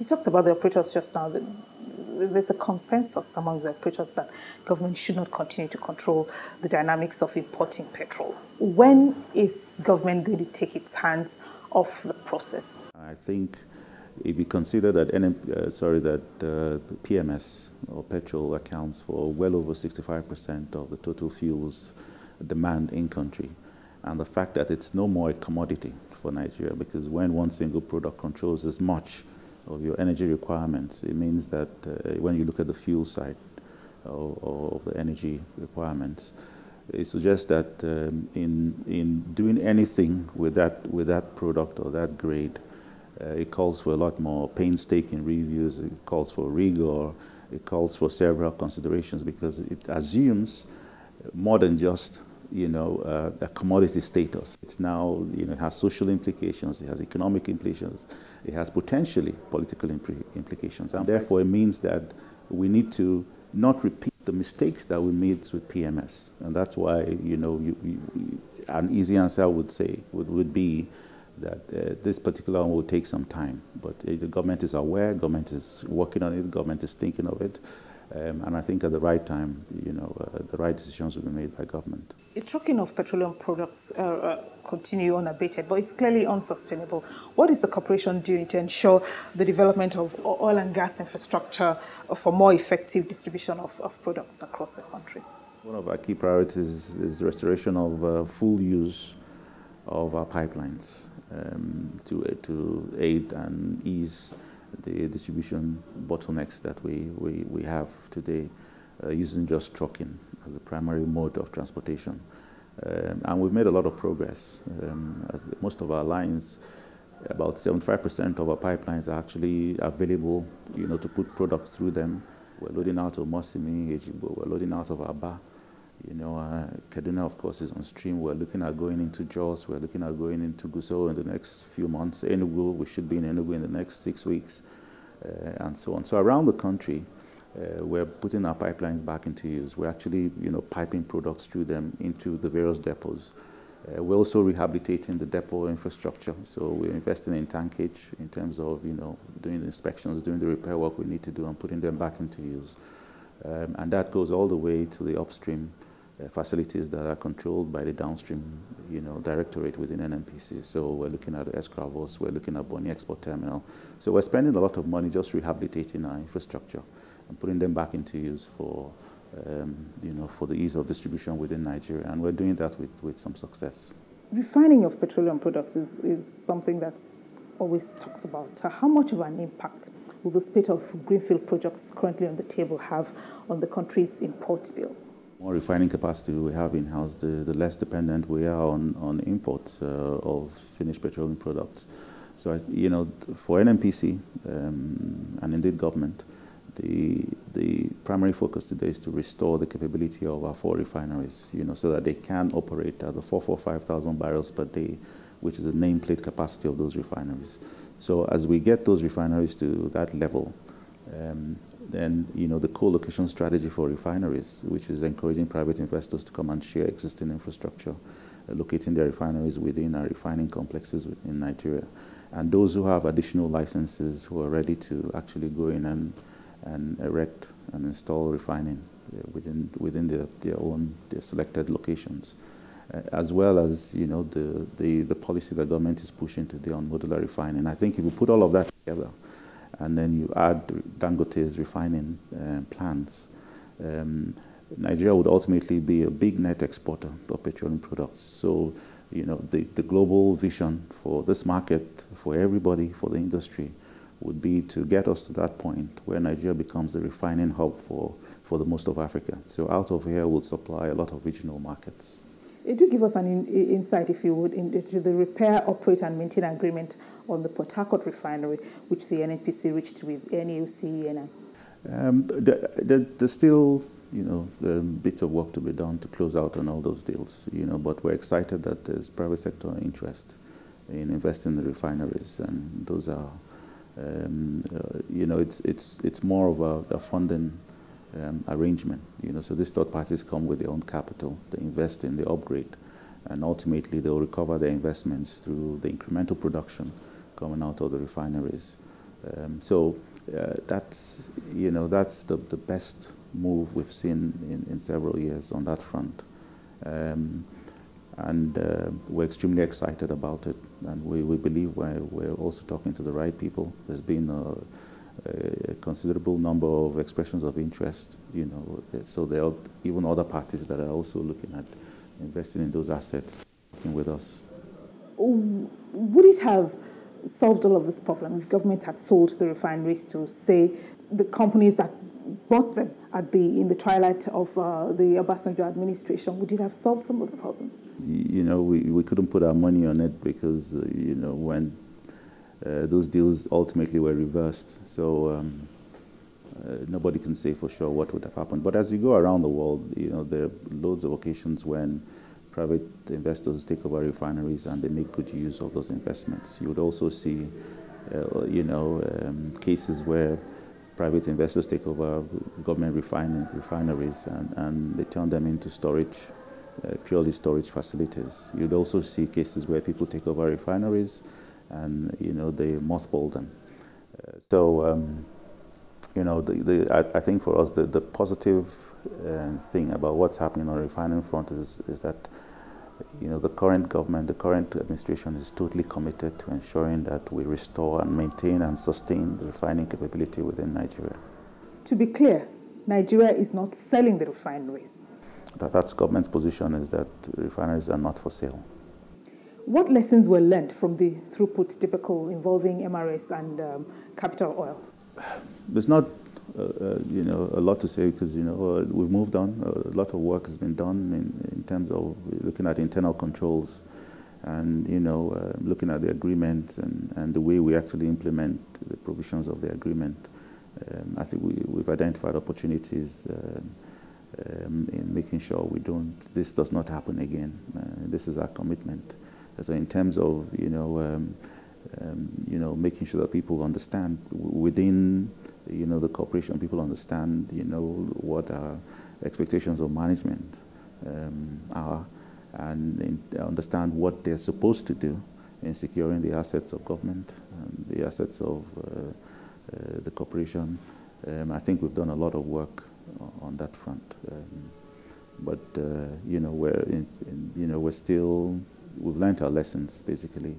You talked about the operators just now. There's a consensus among the operators that government should not continue to control the dynamics of importing petrol. When is government going to take its hands off the process? I think if you consider that PMS or petrol accounts for well over 65% of the total fuels demand in country, and the fact that it's no more a commodity for Nigeria, because when one single product controls as much of your energy requirements, it means that when you look at the fuel side of the energy requirements, it suggests that in doing anything with that product or that grade, it calls for a lot more painstaking reviews. It calls for rigor. It calls for several considerations, because it assumes more than just a commodity status. It's now, it has social implications, it has economic implications, it has potentially political implications. And therefore, it means that we need to not repeat the mistakes that we made with PMS. And that's why, an easy answer I would say would be that this particular one will take some time. But the government is aware, government is working on it, government is thinking of it. And I think at the right time, the right decisions will be made by government. The trucking of petroleum products continue unabated, but it's clearly unsustainable. What is the corporation doing to ensure the development of oil and gas infrastructure for more effective distribution of products across the country? One of our key priorities is the restoration of full use of our pipelines to aid and ease the distribution bottlenecks that we have today, using just trucking as the primary mode of transportation. And we've made a lot of progress. As most of our lines, about 75% of our pipelines are actually available, to put products through them. We're loading out of Mosimi, Ejigbo, we're loading out of Aba. Kaduna, of course, is on stream. We're looking at going into Jos. We're looking at going into Gusau in the next few months. Enugu, we should be in Enugu in the next 6 weeks, and so on. So around the country, we're putting our pipelines back into use. We're actually, piping products through them into the various depots. We're also rehabilitating the depot infrastructure. So we're investing in tankage in terms of, doing the inspections, doing the repair work we need to do, and putting them back into use. And that goes all the way to the upstream facilities that are controlled by the downstream, directorate within NNPC. So we're looking at Escravos, we're looking at Bonny Export Terminal. So we're spending a lot of money just rehabilitating our infrastructure and putting them back into use for, for the ease of distribution within Nigeria. And we're doing that with some success. Refining of petroleum products is something that's always talked about. How much of an impact will the spate of greenfield projects currently on the table have on the country's import bill? More refining capacity we have in-house, the less dependent we are on imports of finished petroleum products. So, for NNPC and indeed government, the primary focus today is to restore the capability of our 4 refineries, so that they can operate at the 445,000 barrels per day, which is the nameplate capacity of those refineries. So as we get those refineries to that level, then, the co-location strategy for refineries, which is encouraging private investors to come and share existing infrastructure, locating their refineries within our refining complexes in Nigeria. And those who have additional licenses who are ready to actually go in and erect and install refining within their selected locations. As well as, the policy that government is pushing today on modular refining. I think if we put all of that together, and then you add Dangote's refining plans, Nigeria would ultimately be a big net exporter of petroleum products. So, the global vision for this market, for everybody, for the industry, would be to get us to that point where Nigeria becomes the refining hub for the most of Africa. So out of here, we'll supply a lot of regional markets. Do give us an insight, if you would, into the repair, operate, and maintain agreement on the Port Harcourt refinery, which the NNPC reached with NAOC. There's still, a bit of work to be done to close out on all those deals, but we're excited that there's private sector interest in investing in the refineries, and those are, it's more of a funding arrangement, so these third parties come with their own capital, they invest in, they upgrade, and ultimately they'll recover their investments through the incremental production coming out of the refineries. That's that's the best move we've seen in several years on that front. We're extremely excited about it, and we believe we're also talking to the right people. There's been a considerable number of expressions of interest, so there are even other parties that are also looking at investing in those assets, working with us. Would it have solved all of this problem if government had sold the refineries to, say, the companies that bought them in the twilight of the Obasanjo administration? Would it have solved some of the problems? We couldn't put our money on it because, when those deals ultimately were reversed. So nobody can say for sure what would have happened. But as you go around the world, there are loads of occasions when private investors take over refineries and they make good use of those investments. You would also see, cases where private investors take over government refineries and they turn them into storage, purely storage facilities. You'd also see cases where people take over refineries and they mothball them. I think for us the positive thing about what's happening on the refining front is that the current government, the current administration is totally committed to ensuring that we restore and maintain and sustain the refining capability within Nigeria. To be clear, Nigeria is not selling the refineries. That's government's position, is that refineries are not for sale. What lessons were learned from the throughput debacle involving MRS and Capital Oil? There's not a lot to say because we've moved on. A lot of work has been done in terms of looking at internal controls and looking at the agreement and the way we actually implement the provisions of the agreement. I think we've identified opportunities in making sure this does not happen again. This is our commitment. So in terms of making sure that people understand within the corporation, people understand what our expectations of management are, and understand what they're supposed to do in securing the assets of government and the assets of the corporation. I think we've done a lot of work on that front, but we've learned our lessons basically.